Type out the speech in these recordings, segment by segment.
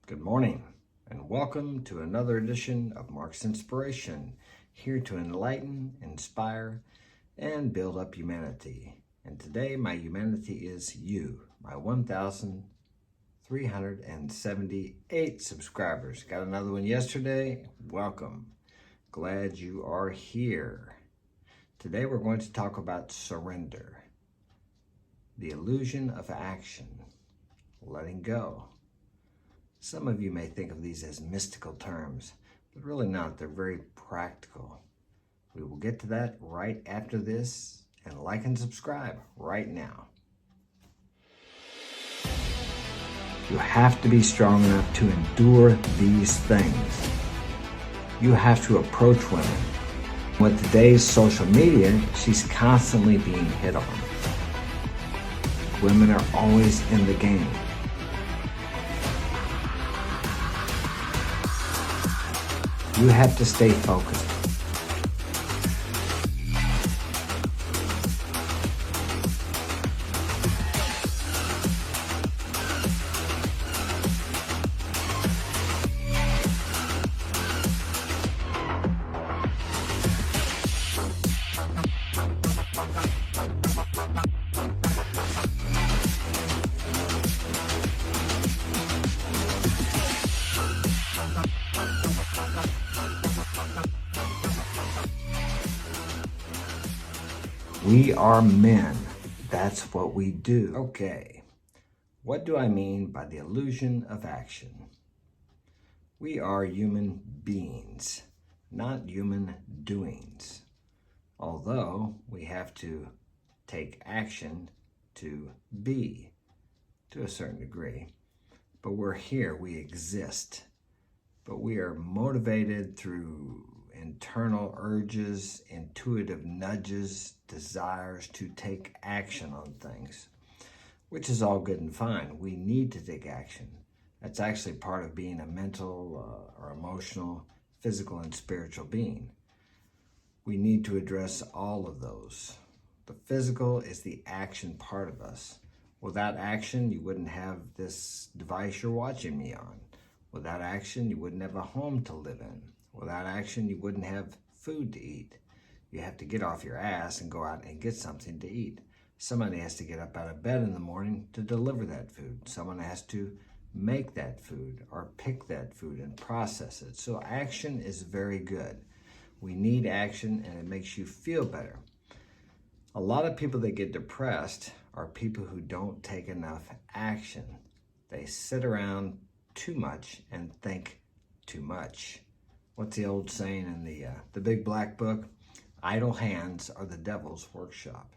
Good morning, and welcome to another edition of Mark's Inspiration, here to enlighten, inspire, and build up humanity. And today, my humanity is you, my 1,378 subscribers. Got another one yesterday. Welcome. Glad you are here. Today, we're going to talk about surrender, the illusion of action, letting go. Some of you may think of these as mystical terms, but really not. They're very practical. We will get to that right after this, and like and subscribe right now. You have to be strong enough to endure these things. You have to approach women. With today's social media, she's constantly being hit on. Women are always in the game. You have to stay focused. We are men. That's what we do. Okay, what do I mean by the illusion of action? We are human beings, not human doings. Although we have to take action to be, to a certain degree. But we're here, we exist. But we are motivated through internal urges, intuitive nudges, desires to take action on things, which is all good and fine. We need to take action. That's actually part of being a mental or emotional, physical, and spiritual being. We need to address all of those. The physical is the action part of us. Without action, you wouldn't have this device you're watching me on. Without action, you wouldn't have a home to live in. Without action, you wouldn't have food to eat. You have to get off your ass and go out and get something to eat. Somebody has to get up out of bed in the morning to deliver that food. Someone has to make that food or pick that food and process it. So action is very good. We need action, and it makes you feel better. A lot of people that get depressed are people who don't take enough action. They sit around too much and think too much. What's the old saying in the big black book? Idle hands are the devil's workshop.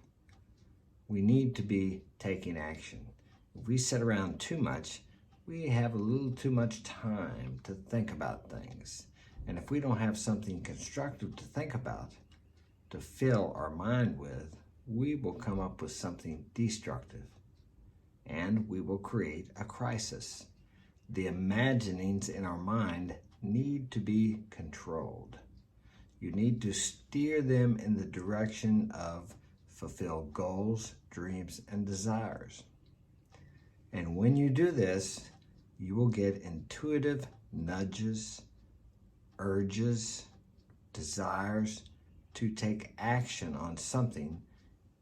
We need to be taking action. If we sit around too much, we have a little too much time to think about things. And if we don't have something constructive to think about, to fill our mind with, we will come up with something destructive. And we will create a crisis. The imaginings in our mind need to be controlled. You need to steer them in the direction of fulfill goals, dreams, and desires. And when you do this, you will get intuitive nudges, urges, desires to take action on something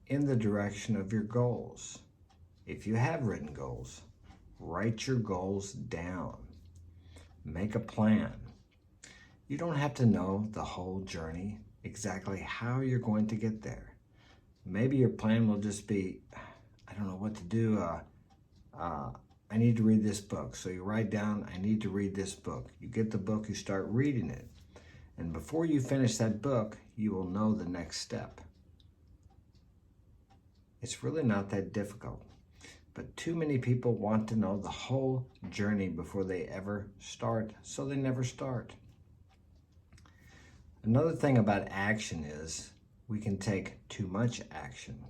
in the direction of your goals. If you have written goals, write your goals down. Make a plan. You don't have to know the whole journey, exactly how you're going to get there. Maybe your plan will just be, I don't know what to do. I need to read this book. So you write down, I need to read this book. You get the book, you start reading it. And before you finish that book, you will know the next step. It's really not that difficult. But too many people want to know the whole journey before they ever start, so they never start. Another thing about action is we can take too much action.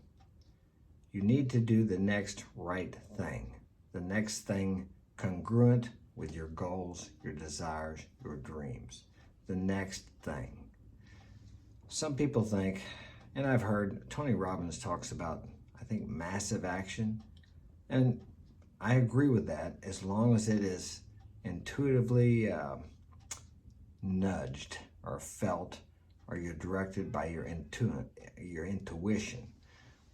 You need to do the next right thing, the next thing congruent with your goals, your desires, your dreams, the next thing. Some people think, and I've heard Tony Robbins talks about, I think, massive action. And I agree with that as long as it is intuitively nudged or felt, or you're directed by your intuition.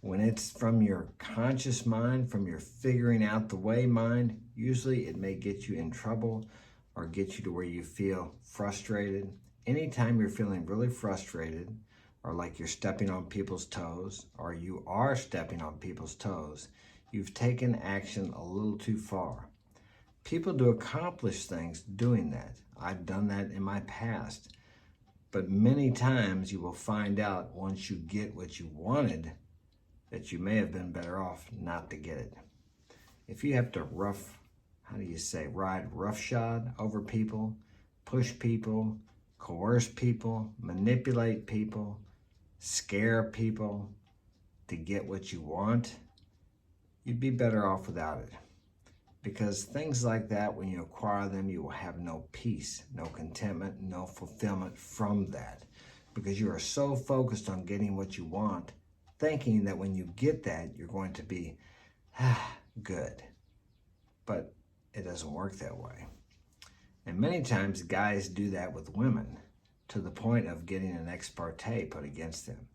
When it's from your conscious mind, from your figuring out the way mind, usually it may get you in trouble or get you to where you feel frustrated. Anytime you're feeling really frustrated, or like you're stepping on people's toes, or you are stepping on people's toes, you've taken action a little too far. People do accomplish things doing that. I've done that in my past. But many times you will find out once you get what you wanted that you may have been better off not to get it. If you have to ride roughshod over people, push people, coerce people, manipulate people, scare people to get what you want, you'd be better off without it. Because things like that, when you acquire them, you will have no peace, no contentment, no fulfillment from that. Because you are so focused on getting what you want, thinking that when you get that, you're going to be good. But it doesn't work that way. And many times guys do that with women to the point of getting an ex parte put against them.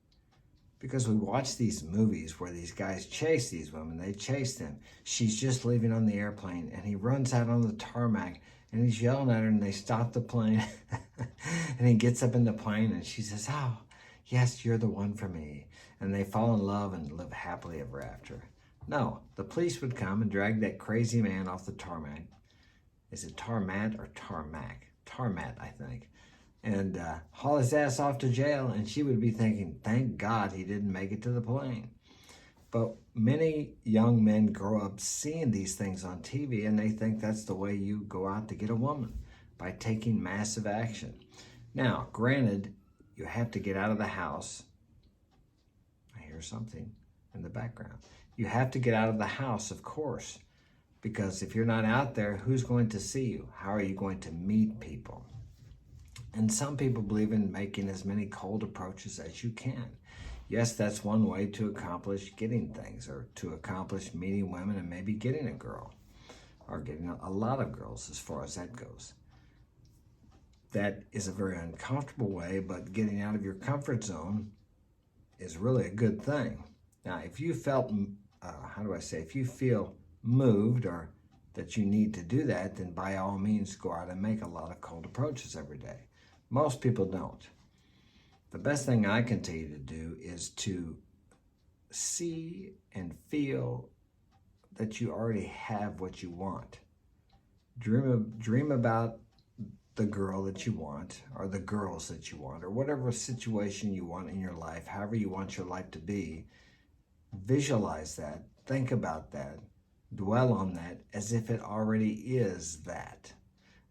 Because we watch these movies where these guys chase these women, they chase them. She's just leaving on the airplane and he runs out on the tarmac and he's yelling at her and they stop the plane. And he gets up in the plane and she says, "Oh, yes, you're the one for me." And they fall in love and live happily ever after. No, the police would come and drag that crazy man off the tarmac. Is it tarmac or tarmac? Tarmac, I think. And haul his ass off to jail, and she would be thinking, thank God he didn't make it to the plane. But many young men grow up seeing these things on TV, and they think that's the way you go out to get a woman, by taking massive action. Now, granted, you have to get out of the house. I hear something in the background. You have to get out of the house, of course, because if you're not out there, who's going to see you? How are you going to meet people? And some people believe in making as many cold approaches as you can. Yes, that's one way to accomplish getting things, or to accomplish meeting women and maybe getting a girl, or getting a lot of girls as far as that goes. That is a very uncomfortable way, but getting out of your comfort zone is really a good thing. Now, if you felt, if you feel moved or that you need to do that, then by all means go out and make a lot of cold approaches every day. Most people don't. The best thing I can tell you to do is to see and feel that you already have what you want. Dream about the girl that you want, or the girls that you want, or whatever situation you want in your life, however you want your life to be. Visualize that, think about that, dwell on that as if it already is that.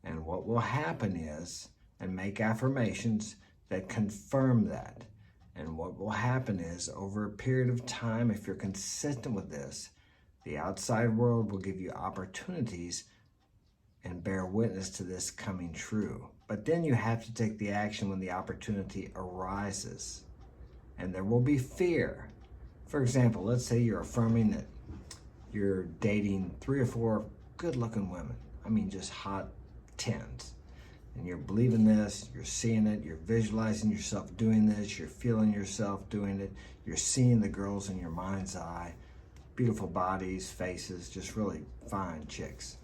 And what will happen is, and make affirmations that confirm that. And what will happen is, over a period of time, if you're consistent with this, the outside world will give you opportunities and bear witness to this coming true. But then you have to take the action when the opportunity arises. And there will be fear. For example, let's say you're affirming that you're dating 3 or 4 good-looking women. I mean, just hot 10s. And you're believing this, you're seeing it, you're visualizing yourself doing this, you're feeling yourself doing it, you're seeing the girls in your mind's eye, beautiful bodies, faces, just really fine chicks.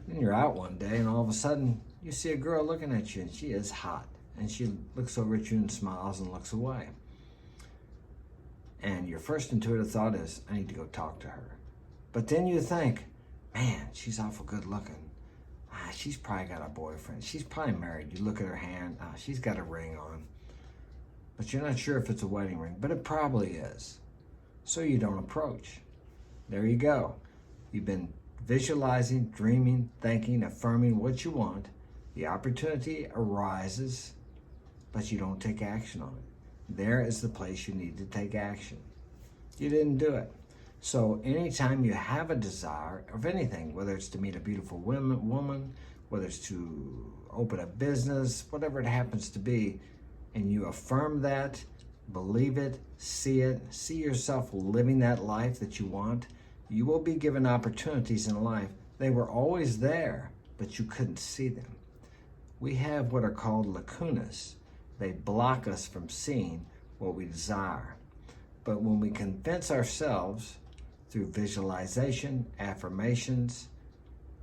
Then you're out one day and all of a sudden you see a girl looking at you and she is hot. And she looks over at you and smiles and looks away. And your first intuitive thought is, I need to go talk to her. But then you think, man, she's awful good looking. She's probably got a boyfriend. She's probably married. You look at her hand. She's got a ring on. But you're not sure if it's a wedding ring, but it probably is. So you don't approach. There you go. You've been visualizing, dreaming, thinking, affirming what you want. The opportunity arises, but you don't take action on it. There is the place you need to take action. You didn't do it. So anytime you have a desire of anything, whether it's to meet a beautiful woman, whether it's to open a business, whatever it happens to be, and you affirm that, believe it, see yourself living that life that you want, you will be given opportunities in life. They were always there, but you couldn't see them. We have what are called lacunas. They block us from seeing what we desire. But when we convince ourselves through visualization, affirmations,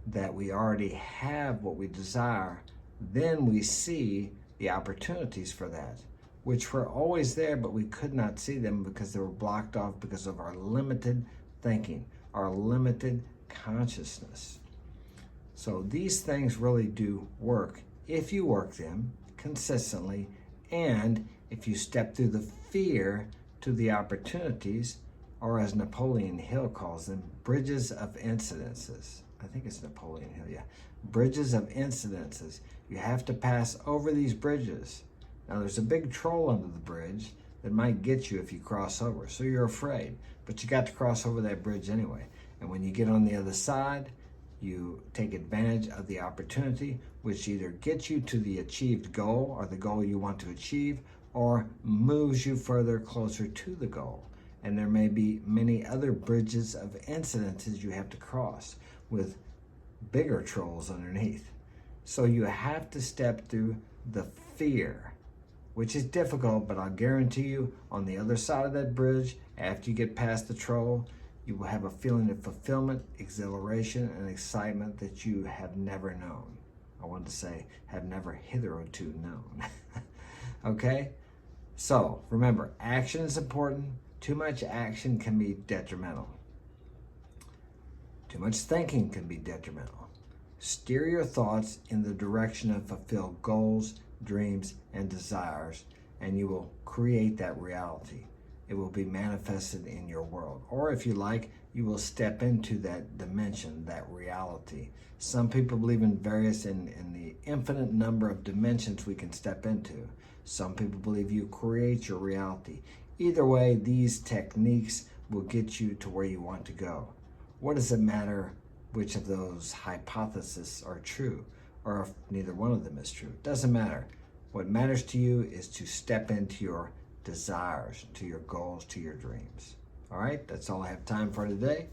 that we already have what we desire, then we see the opportunities for that, which were always there, but we could not see them because they were blocked off because of our limited thinking, our limited consciousness. So these things really do work if you work them consistently, and if you step through the fear to the opportunities, or as Napoleon Hill calls them, bridges of incidences. I think it's Napoleon Hill, yeah. Bridges of incidences. You have to pass over these bridges. Now there's a big troll under the bridge that might get you if you cross over, so you're afraid, but you got to cross over that bridge anyway. And when you get on the other side, you take advantage of the opportunity, which either gets you to the achieved goal or the goal you want to achieve, or moves you further closer to the goal. And there may be many other bridges of incidences you have to cross with bigger trolls underneath. So you have to step through the fear, which is difficult, but I'll guarantee you on the other side of that bridge, after you get past the troll, you will have a feeling of fulfillment, exhilaration, and excitement that you have never known. I wanted to say, have never hitherto known. Okay? So, remember, action is important. Too much action can be detrimental. Too much thinking can be detrimental. Steer your thoughts in the direction of fulfilled goals, dreams, and desires, and you will create that reality. It will be manifested in your world. Or if you like, you will step into that dimension, that reality. Some people believe in the infinite number of dimensions we can step into. Some people believe you create your reality. Either way, these techniques will get you to where you want to go. What does it matter which of those hypotheses are true, or if neither one of them is true? It doesn't matter. What matters to you is to step into your desires, to your goals, to your dreams. All right, that's all I have time for today.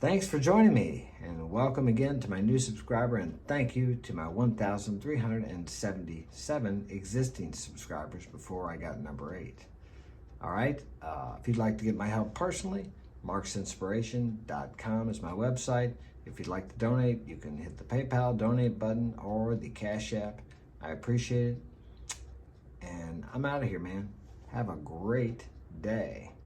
Thanks for joining me, and welcome again to my new subscriber, and thank you to my 1,377 existing subscribers before I got number 8. All right, if you'd like to get my help personally, marksinspiration.com is my website. If you'd like to donate, you can hit the PayPal donate button or the Cash App. I appreciate it. And I'm out of here, man. Have a great day.